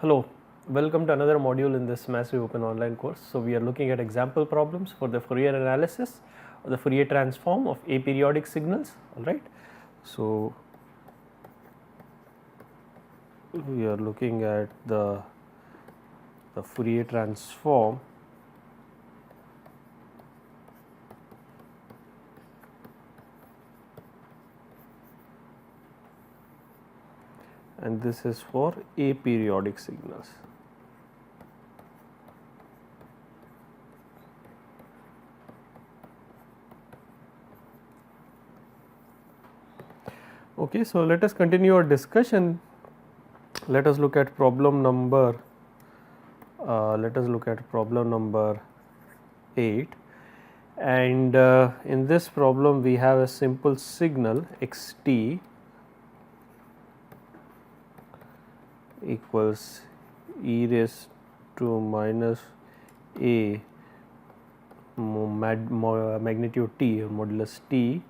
Hello, welcome to another module in this massive open online course. So, we are looking at example problems for the Fourier analysis or the Fourier transform of aperiodic signals, alright. So, we are looking at the Fourier transform and this is for aperiodic signals. Okay, so let us continue our discussion. Let us look at problem number 8, and in this problem we have a simple signal xt equals e raised to minus a magnitude t or modulus t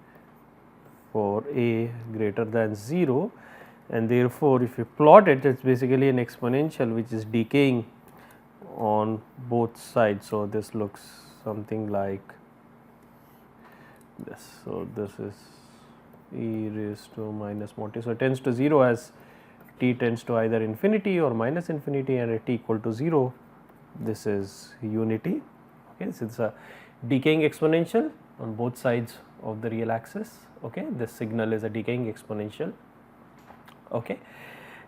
for a greater than 0, and therefore, if you plot it, it is basically an exponential which is decaying on both sides. So, this looks something like this. So, this is e raised to minus mod t. So, it tends to 0 as t tends to either infinity or minus infinity, and at t equal to 0 this is unity. Okay, so, it is a decaying exponential on both sides of the real axis. Okay, this signal is a decaying exponential. Okay,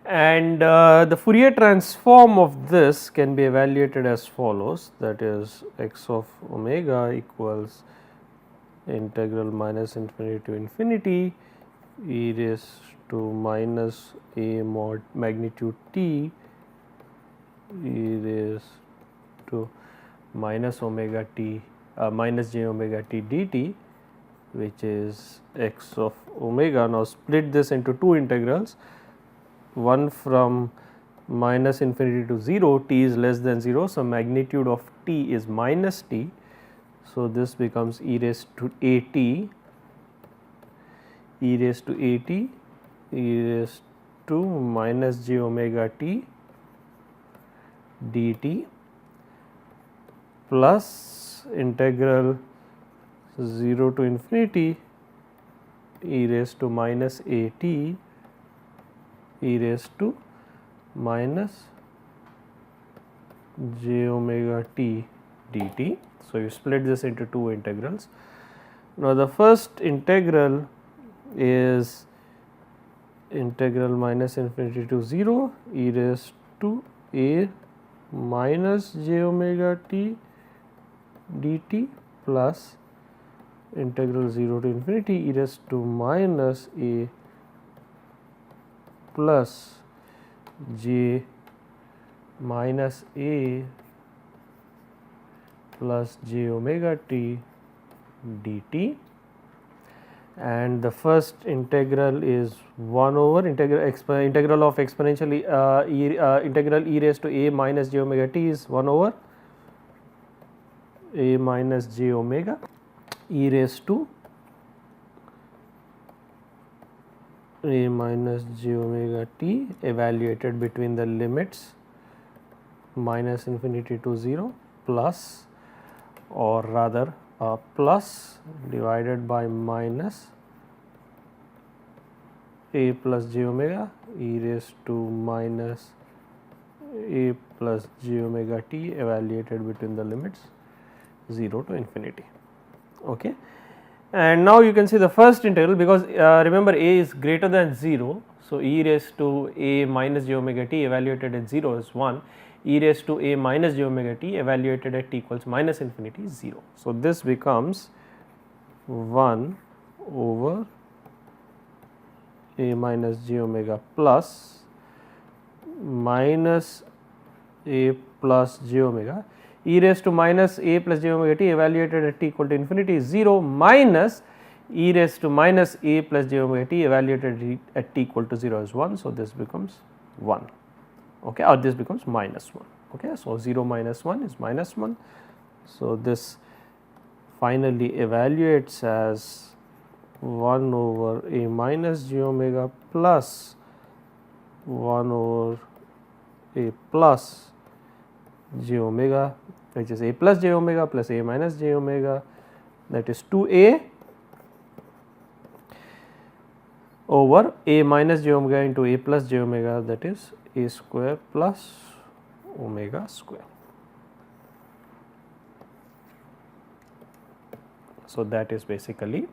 and the Fourier transform of this can be evaluated as follows, that is x of omega equals integral minus infinity to infinity e raised to minus a mod magnitude t e raised to minus omega t minus j omega t dt, which is x of omega. Now, split this into two integrals, one from minus infinity to 0, t is less than 0. So, magnitude of t is minus t. So, this becomes e raised to a t, e raised to a t, e raised to minus j omega t dt plus integral 0 to infinity e raised to minus a t e raised to minus j omega t dt. So, you split this into two integrals. Now, the first integral is integral minus infinity to 0 e raised to a minus j omega t dt plus integral 0 to infinity e raised to minus a plus j minus a plus j omega t dt, and the first integral is 1 over integral of exponential integral e raised to a minus j omega t is 1 over a minus j omega e raised to a minus j omega t evaluated between the limits minus infinity to 0 plus, or rather plus divided by minus a plus j omega e raised to minus a plus j omega t evaluated between the limits 0 to infinity. Okay. And now you can see the first integral, because remember a is greater than 0. So, e raised to a minus j omega t evaluated at 0 is 1, e raised to a minus j omega t evaluated at t equals minus infinity is 0. So, this becomes 1 over a minus j omega plus minus a plus j omega e raised to minus a plus j omega t evaluated at t equal to infinity is 0 minus e raised to minus a plus j omega t evaluated at t equal to 0 is 1. So, this becomes 1, okay, or this becomes minus 1. Okay, so 0 minus 1 is minus 1. So, this finally evaluates as 1 over a minus j omega plus 1 over a plus j omega, which is a plus j omega plus a minus j omega, that is 2a over a minus j omega into a plus j omega, that is a square plus omega square. So, that is basically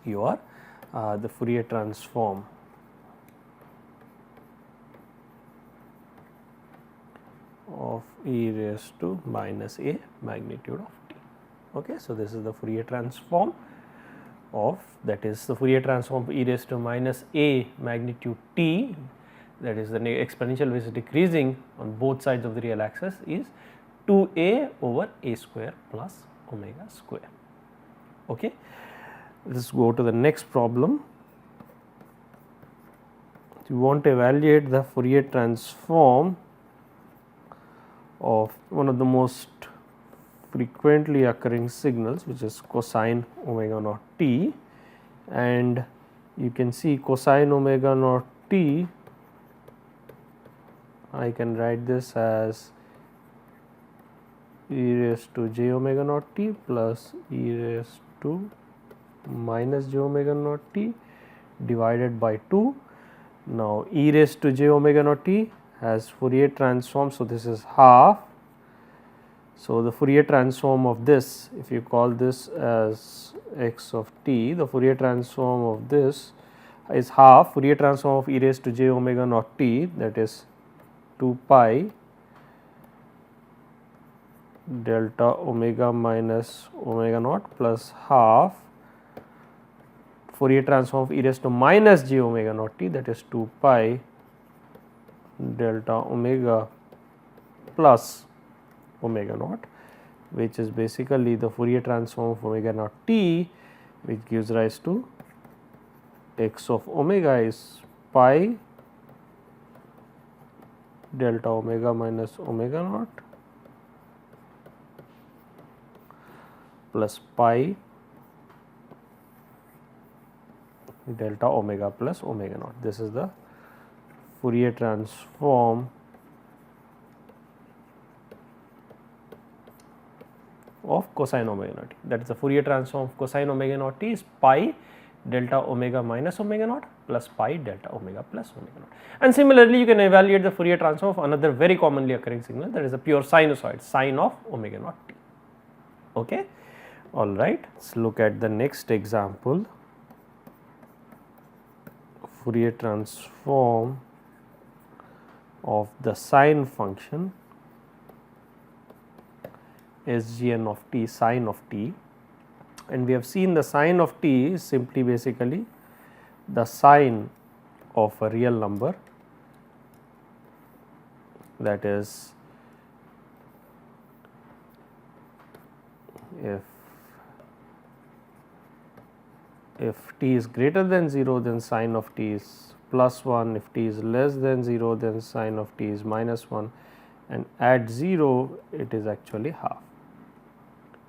your the Fourier transform of e raised to minus a magnitude of t. Okay. So, this is the Fourier transform of, that is the Fourier transform of e raised to minus a magnitude t, that is the exponential which is decreasing on both sides of the real axis, is 2a over a square plus omega square. Okay. Let us go to the next problem. You want to evaluate the Fourier transform of one of the most frequently occurring signals, which is cosine omega naught t, and you can see cosine omega naught t, I can write this as e raised to j omega naught t plus e raised to minus j omega naught t divided by 2. Now, e raised to j omega naught t has Fourier transform. So, this is half. So, the Fourier transform of this, if you call this as x of t, the Fourier transform of this is half Fourier transform of e raised to j omega naught t, that is 2 pi delta omega minus omega naught plus half Fourier transform of e raised to minus j omega naught t, that is 2 pi delta omega plus omega naught, which is basically the Fourier transform of omega naught t, which gives rise to x of omega is pi delta omega minus omega naught plus pi delta omega plus omega naught. This is the Fourier transform of cosine omega naught t. That is the Fourier transform of cosine omega naught t is pi delta omega minus omega naught plus pi delta omega plus omega naught. And similarly, you can evaluate the Fourier transform of another very commonly occurring signal, that is a pure sinusoid, sine of omega naught t. Okay. All right. Let's look at the next example. Fourier transform of the sine function Sgn of t, sine of t, and we have seen the sine of t is simply basically the sine of a real number, that is if t is greater than 0, then sine of t is plus 1, if t is less than 0, then sine of t is minus 1, and at 0 it is actually half,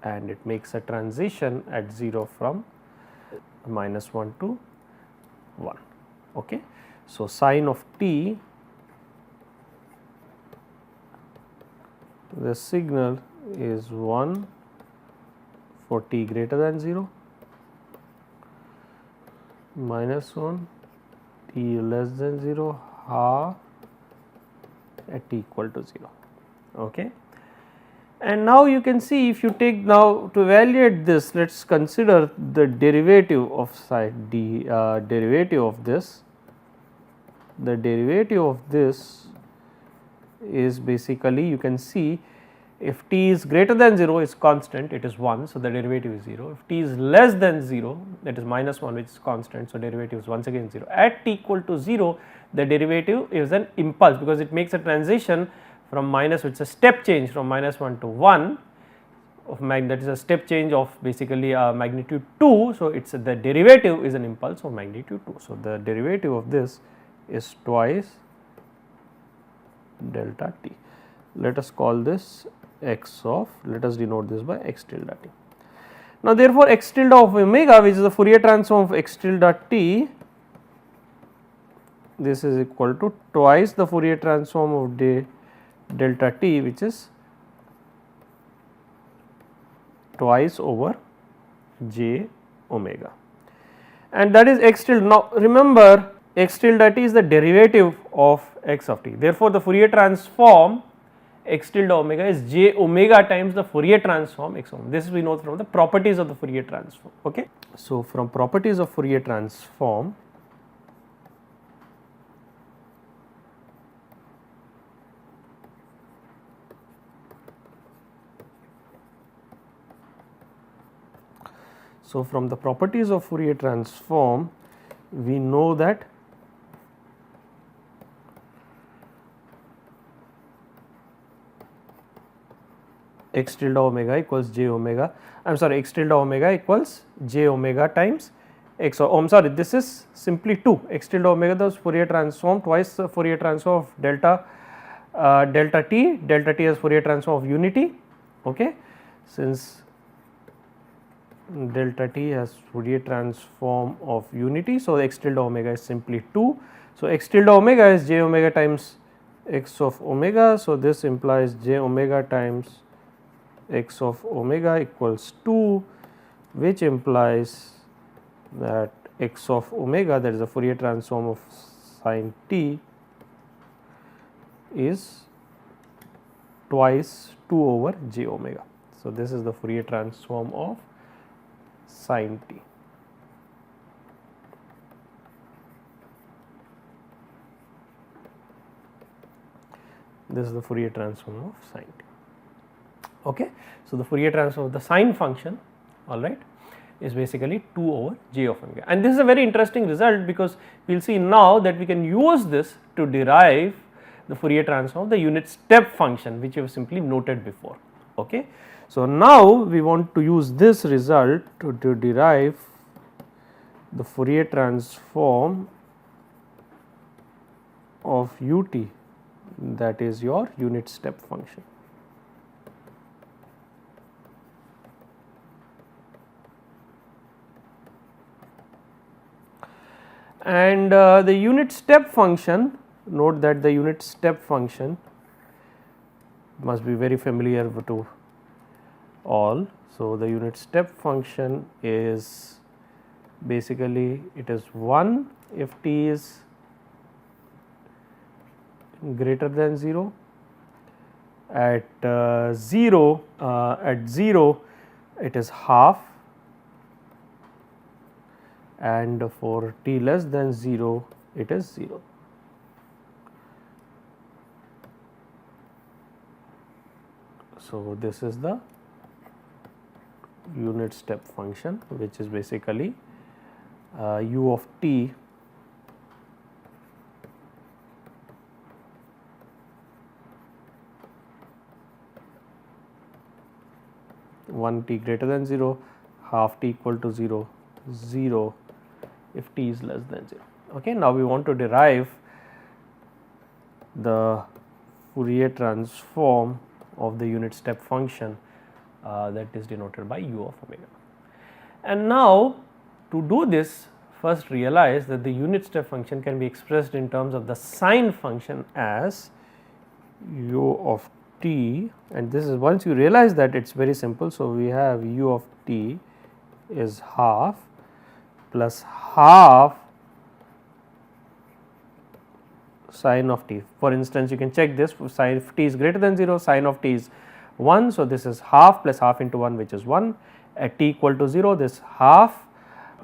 and it makes a transition at 0 from minus 1 to 1. Okay. So, sine of t, the signal is 1 for t greater than 0, minus 1 t less than 0, half at t equal to 0. Okay. And now you can see, if you take now to evaluate this, let us consider the derivative of side d, derivative of this. The derivative of this is basically, you can see, if t is greater than 0 is constant, it is 1, so the derivative is 0. If t is less than 0, that is minus 1, which is constant, so derivative is once again 0. At t equal to 0, the derivative is an impulse, because it makes a transition from minus, which is a step change from minus 1 to 1 of that is a step change of basically magnitude 2. So, it is the derivative is an impulse of magnitude 2. So, the derivative of this is twice delta t. let us call this x of, let us denote this by x tilde t. Now therefore, x tilde of omega, which is the Fourier transform of x tilde t, this is equal to twice the Fourier transform of delta t, which is twice over j omega, and that is x tilde. Now remember, x tilde t is the derivative of x of t. Therefore, the Fourier transform x tilde omega is j omega times the Fourier transform x omega. This we know from the properties of the Fourier transform. Okay. So, from properties of Fourier transform, so from the properties of Fourier transform, we know that x tilde omega equals j omega, I am sorry, x tilde omega equals j omega times x, I am sorry, this is simply 2, x tilde omega, the Fourier transform twice the Fourier transform of delta t as Fourier transform of unity. Okay. Since delta t has Fourier transform of unity, so x tilde omega is simply 2. So, x tilde omega is j omega times x of omega. So, this implies j omega times x of omega equals 2, which implies that x of omega, that is the Fourier transform of sin t, is twice 2 over j omega. So, this is the Fourier transform of sin t. This is the Fourier transform of sin t. Okay. So, the Fourier transform of the sine function, all right, is basically 2 over j of omega, and this is a very interesting result, because we will see now that we can use this to derive the Fourier transform of the unit step function, which we have simply noted before. Okay. So, now we want to use this result to derive the Fourier transform of ut, that is your unit step function. And the unit step function, note that the unit step function must be very familiar to all. So, the unit step function is basically, it is 1 if t is greater than 0, at 0 it is half, and for t less than 0 it is 0. So, this is the unit step function, which is basically u of t one t greater than 0, half t equal to 0, 0 if t is less than 0. Okay. Now, we want to derive the Fourier transform of the unit step function that is denoted by u of omega. And now, to do this, first realize that the unit step function can be expressed in terms of the sine function as u of t, and this is, once you realize that, it is very simple. So, we have u of t is half plus half sine of t. For instance, you can check this, sine if t is greater than 0, sine of t is 1. So, this is half plus half into 1, which is 1. At t equal to 0, this half,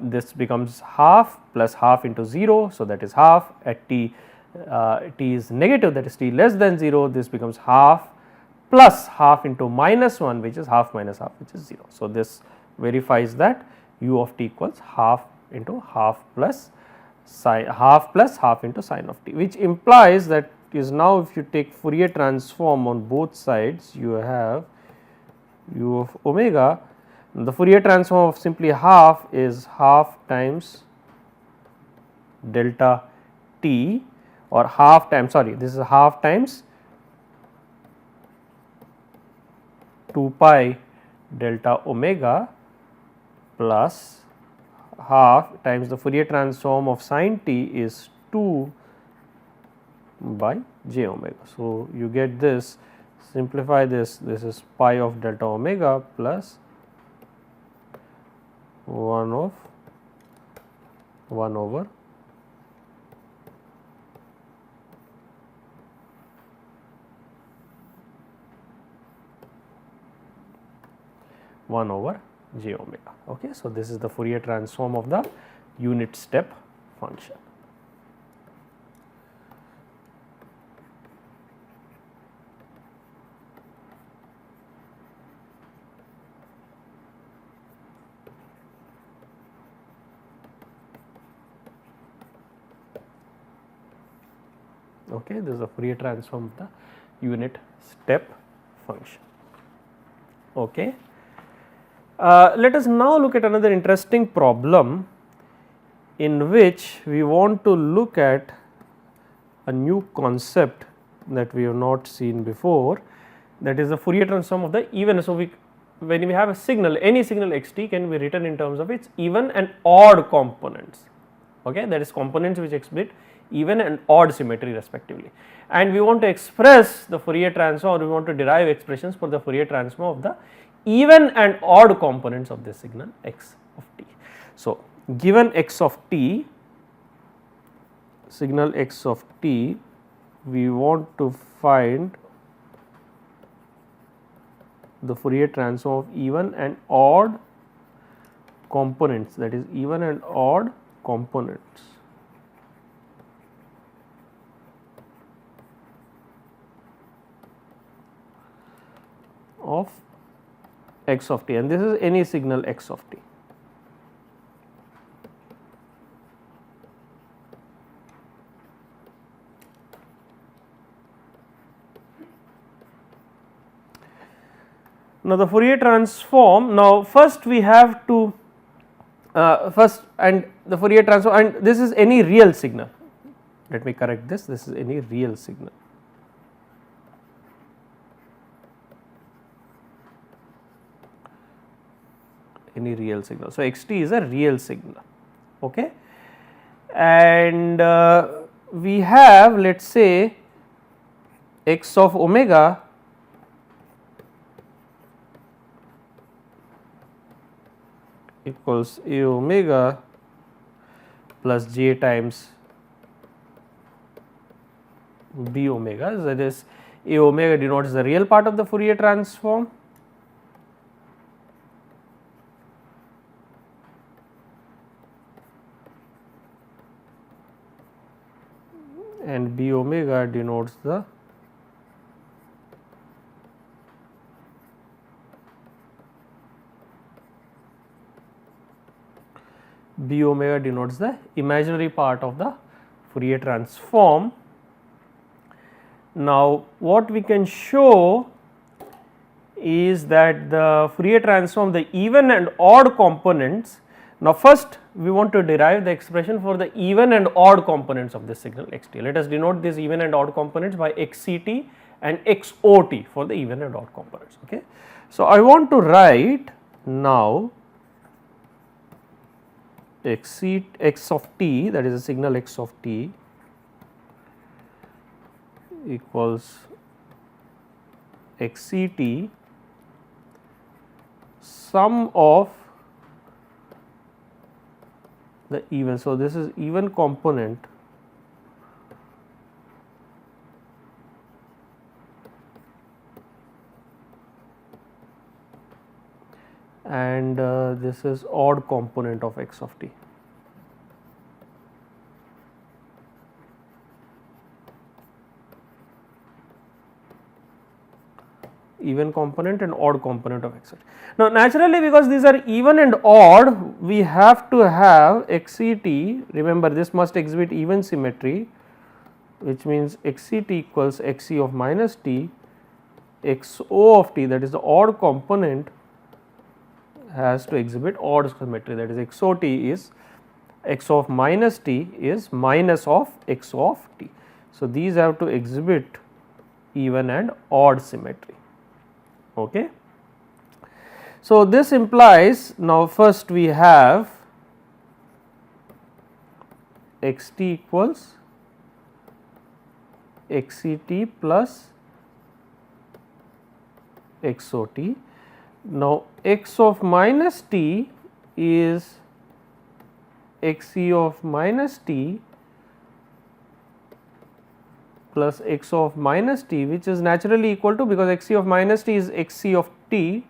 this becomes half plus half into 0. So, that is half. At t is negative, that is t less than 0, this becomes half plus half into minus 1, which is half minus half, which is 0. So, this verifies that u of t equals half into half plus sine, half plus half into sine of t, which implies that is, now if you take Fourier transform on both sides, you have u of omega. The Fourier transform of simply half is half times delta t, or half times, sorry, this is half times 2 pi delta omega plus half times the Fourier transform of sin t is 2 by j omega. So, you get this, simplify this is pi of delta omega plus 1 of 1 over 1 over j omega. Okay. So, this is the Fourier transform of the unit step function. Okay, this is a Fourier transform of the unit step function. Okay. Let us now look at another interesting problem in which we want to look at a new concept that we have not seen before, that is the Fourier transform of the even. So, when we have a signal, any signal xt can be written in terms of its even and odd components, okay, that is components which exhibit even and odd symmetry respectively, and we want to express the Fourier transform, or we want to derive expressions for the Fourier transform of the even and odd components of this signal x of t. So, given x of t, signal x of t, we want to find the Fourier transform of even and odd components, that is even and odd components of x of t, and this is any signal x of t. Now, the Fourier transform, now first we have to and the Fourier transform, and this is any real signal, let me correct this is any real signal. Any real signal. So, xt is a real signal, okay, and we have, let us say, x of omega equals a omega plus j times b omega, that is a omega denotes the real part of the Fourier transform, and b omega denotes the imaginary part of the Fourier transform. Now, what we can show is that the Fourier transform, the even and odd components. Now, first we want to derive the expression for the even and odd components of this signal xt. Let us denote these even and odd components by xct and xot for the even and odd components. Okay. So, I want to write now x of t, that is a signal x of t, equals xct sum of the even. So, this is even component and this is odd component of x of t. Even component and odd component of x of t. Now, naturally, because these are even and odd, we have to have xct, remember this must exhibit even symmetry, which means xct equals xe of minus t, xo of t, that is the odd component, has to exhibit odd symmetry, that is xot is xo of minus t is minus of xo of t. So, these have to exhibit even and odd symmetry. Okay. So, this implies, now first we have x t equals x c t plus x o t. Now, x of minus t is x c of minus t plus x of minus t, which is naturally equal to, because x c of minus t is x c of t.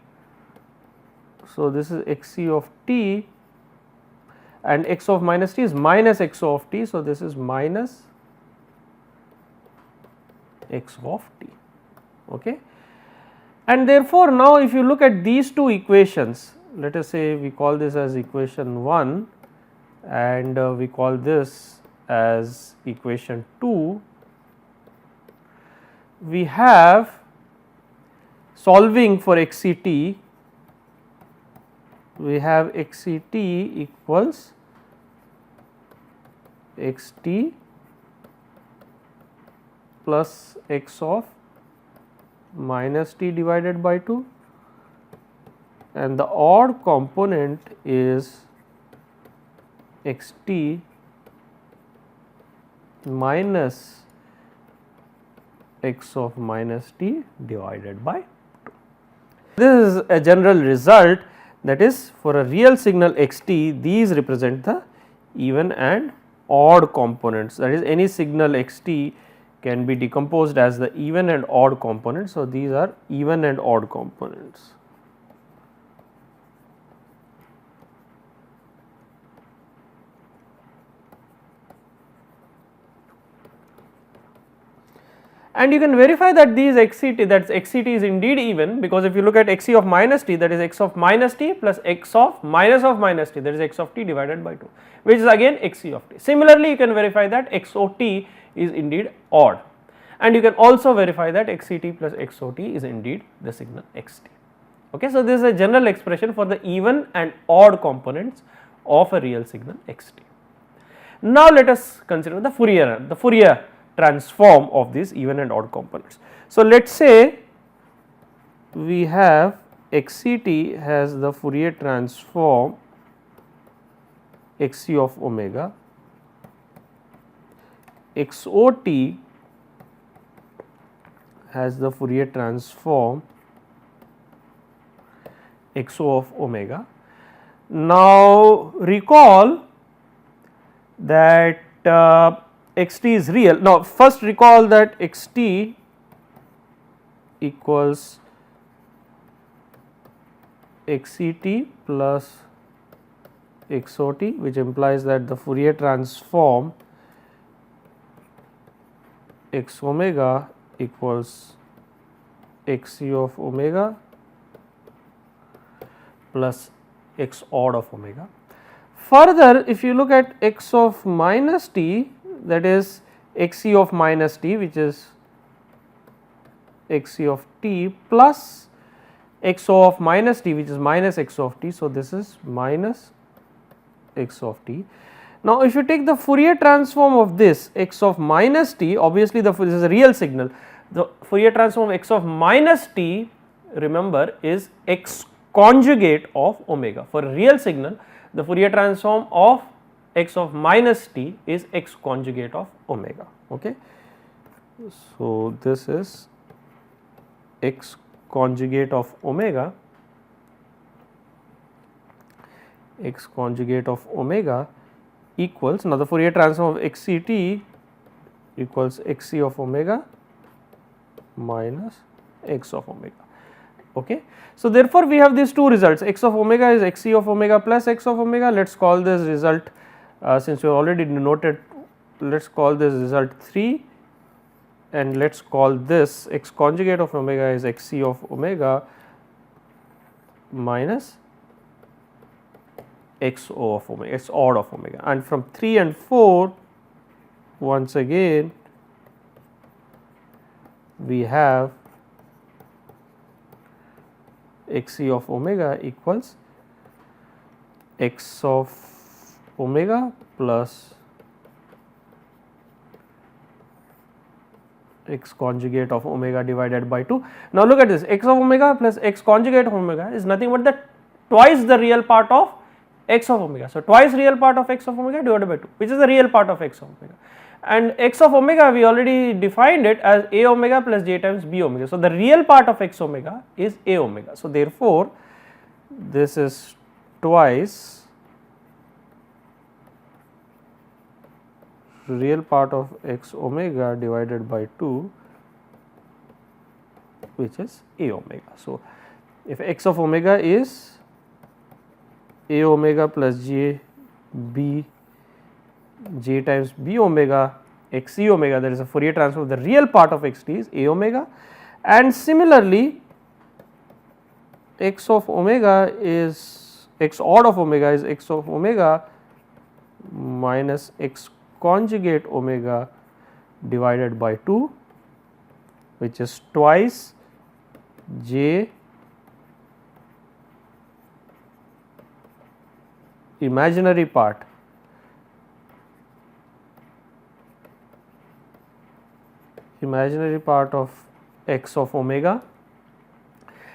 So, this is x c of t and x of minus t is minus x of t. So, this is minus x of t. Okay. And therefore, now if you look at these two equations, let us say we call this as equation 1 and we call this as equation 2, we have solving for x c t, we have x c t equals x t plus x of minus t divided by 2, and the odd component is x t minus x of minus t divided by 2. This is a general result, that is, for a real signal x t, these represent the even and odd components, that is, any signal x t can be decomposed as the even and odd components. So, these are even and odd components. And you can verify that these x c t, that x c t is indeed even, because if you look at x c of minus t, that is x of minus t plus x of minus t, that is x of t divided by 2, which is again x c of t. Similarly, you can verify that x o t is indeed odd, and you can also verify that x c t plus x o t is indeed the signal x t. Okay. So, this is a general expression for the even and odd components of a real signal x t. Now, let us consider the Fourier transform of these even and odd components. So, let us say we have x c t has the Fourier transform x c of omega, x o t has the Fourier transform x o of omega. Now, recall that x t is real. Now, first recall that x t equals x c t plus x o t, which implies that the Fourier transform x omega equals x c of omega plus x odd of omega. Further, if you look at x of minus t, that is x c of minus t, which is x c of t plus x o of minus t, which is minus x of t. So, this is minus x of t. Now, if you take the Fourier transform of this x of minus t, obviously this is a real signal, the Fourier transform of x of minus t, remember, is x conjugate of omega. For a real signal, the Fourier transform of x of minus t is x conjugate of omega. Okay. So, this is x conjugate of omega, x conjugate of omega equals, now the Fourier transform of x c t equals x c of omega minus x of omega. Okay. So, therefore, we have these two results, x of omega is x c of omega plus x of omega. Let us call this result, since we have already denoted, let us call this result 3, and let us call this x conjugate of omega is x c of omega minus x o of omega, x odd of omega, and from 3 and 4 once again we have x c of omega equals x of omega plus x conjugate of omega divided by 2. Now look at this, x of omega plus x conjugate of omega is nothing but the twice the real part of x of omega. So twice real part of x of omega divided by 2, which is the real part of x of omega, and x of omega we already defined it as a omega plus j times b omega. So the real part of x omega is a omega. So therefore this is twice real part of x omega divided by 2, which is a omega. So if x of omega is a omega plus j times b omega x e omega, that is a Fourier transform, the real part of x t is a omega, and similarly x of omega is x odd of omega is x of omega minus x conjugate omega divided by 2, which is twice j imaginary part of x of omega,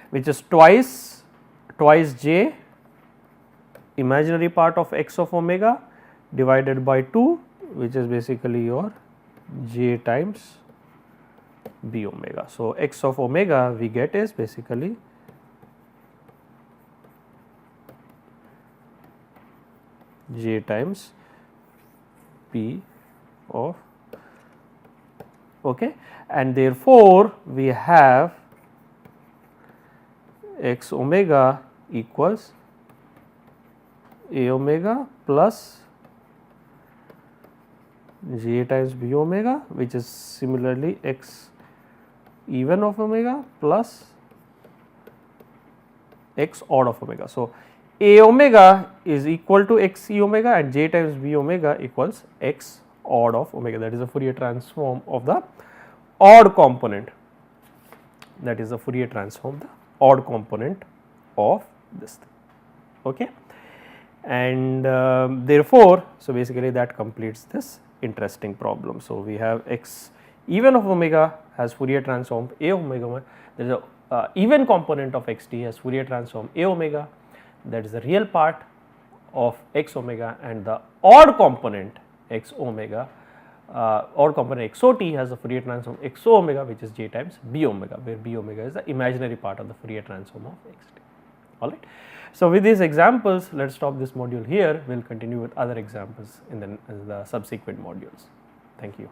which is twice j imaginary part of x of omega divided by 2, which is basically your j times b omega. So x of omega we get is basically j times p of, okay, and therefore we have x omega equals a omega plus j times b omega, which is similarly x even of omega plus x odd of omega. So a omega is equal to x e omega and j times b omega equals x odd of omega, that is the Fourier transform of the odd component, that is the Fourier transform the odd component of this thing, okay. And therefore, so basically that completes this interesting problem. So we have x even of omega has Fourier transform a omega, there is a even component of x t has Fourier transform a omega, that is the real part of x omega, and the odd component x omega, odd component x o t has the Fourier transform x o omega, which is j times b omega, where b omega is the imaginary part of the Fourier transform of x t. Alright. So with these examples, let us stop this module here. We will continue with other examples in the subsequent modules. Thank you.